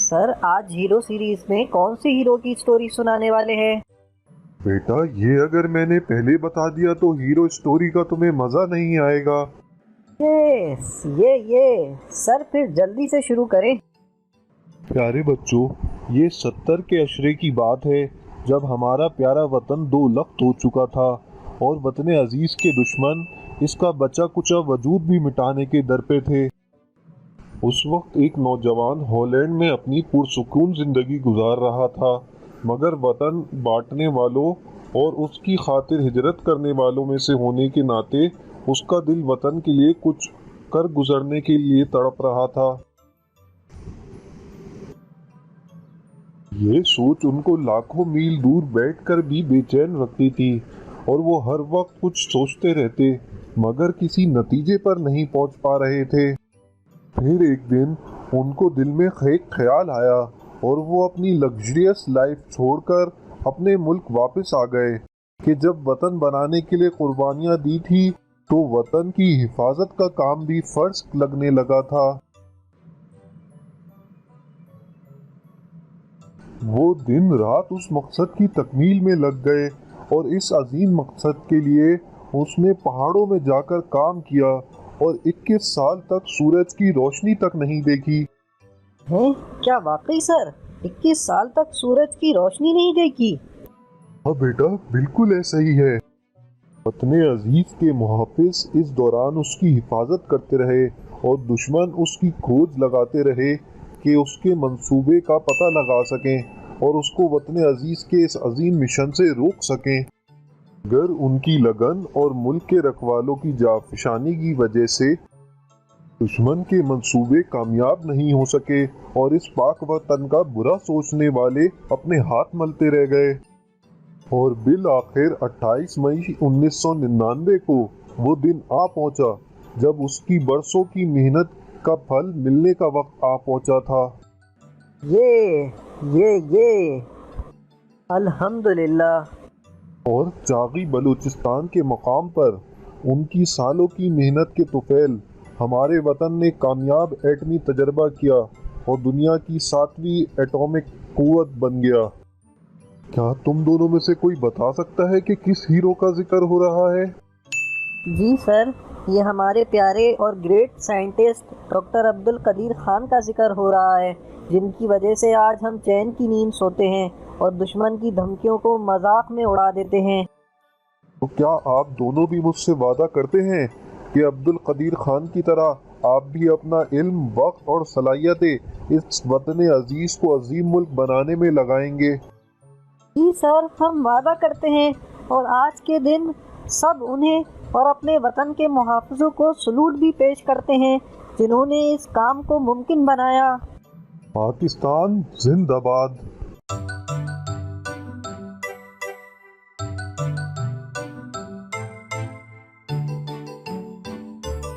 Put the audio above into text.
سر آج hero series میں کون سی ہیرو کی سٹوری سنانے والے ہیں؟ بیٹا یہ اگر میں نے پہلے بتا دیا تو ہیرو سٹوری کا تمہیں مزہ نہیں آئے گا۔ یہ سر پھر جلدی سے شروع کریں۔ پیارے بچوں، یہ 70 کے عشرے کی بات ہے جب ہمارا پیارا وطن دو لخت ہو چکا تھا اور وطن عزیز کے دشمن اس کا بچا کچا وجود بھی مٹانے کے در پہ تھے۔ اس وقت ایک نوجوان ہالینڈ میں اپنی پرسکون زندگی گزار رہا تھا، مگر وطن بانٹنے والوں اور اس کی خاطر ہجرت کرنے والوں میں سے ہونے کے ناطے اس کا دل وطن کے لیے کچھ کر گزرنے کے لیے تڑپ رہا تھا۔ یہ سوچ ان کو لاکھوں میل دور بیٹھ کر بھی بے چین رکھتی تھی اور وہ ہر وقت کچھ سوچتے رہتے مگر کسی نتیجے پر نہیں پہنچ پا رہے تھے۔ پھر ایک دن ان کو دل میں ایک خیال آیا اور وہ اپنی لگژریس لائف چھوڑ کر اپنے ملک واپس آ گئے کہ جب وطن بنانے کے لیے قربانیاں دی تھی تو وطن کی حفاظت کا کام بھی فرض لگنے لگا تھا۔ وہ دن رات اس مقصد کی تکمیل میں لگ گئے اور اس عظیم مقصد کے لیے اس نے پہاڑوں میں جا کر کام کیا اور 21 سال تک سورج کی روشنی تک نہیں دیکھی۔ کیا واقعی سر 21 سال تک سورج کی روشنی نہیں دیکھی؟ ہاں بیٹا، بالکل ایسا ہی ہے۔ وطن عزیز کے محافظ اس دوران اس کی حفاظت کرتے رہے اور دشمن اس کی کھوج لگاتے رہے کہ اس کے منصوبے کا پتہ لگا سکیں اور اس کو وطن عزیز کے اس عظیم مشن سے روک سکیں۔ اگر ان کی لگن اور ملک کے رکھوالوں کی جافشانی کی وجہ سے دشمن کے منصوبے کامیاب نہیں ہو سکے اور اس پاک وطن کا برا سوچنے والے اپنے ہاتھ ملتے رہ گئے، اور بالآخر 28 مئی 1999 کو وہ دن آ پہنچا جب اس کی برسوں کی محنت کا پھل ملنے کا وقت آ پہنچا تھا۔ یہ الحمدللہ۔ اور چاغی بلوچستان کے مقام پر ان کی سالوں کی محنت کے طفیل ہمارے وطن نے کامیاب ایٹمی تجربہ کیا اور دنیا کی 7ویں ایٹمک قوت بن گیا۔ کیا تم دونوں میں سے کوئی بتا سکتا ہے کہ کس ہیرو کا ذکر ہو رہا ہے؟ جی سر، یہ ہمارے پیارے اور great scientist doctor Abdul Qadeer Khan کا ذکر ہو رہا ہے، جن کی وجہ سے آج ہم چین کی نیند سوتے ہیں اور دشمن کی دھمکیوں کو مذاق میں اڑا دیتے ہیں۔ تو کیا آپ دونوں بھی مجھ سے وعدہ کرتے ہیں کہ عبدالقدیر خان کی طرح آپ بھی اپنا علم، وقت اور صلاحیتیں اس وطن عزیز کو عظیم ملک بنانے میں لگائیں گے؟ جی سر، ہم وعدہ کرتے ہیں، اور آج کے دن سب انہیں اور اپنے وطن کے محافظوں کو سلوٹ بھی پیش کرتے ہیں جنہوں نے اس کام کو ممکن بنایا۔ پاکستان زندہ باد۔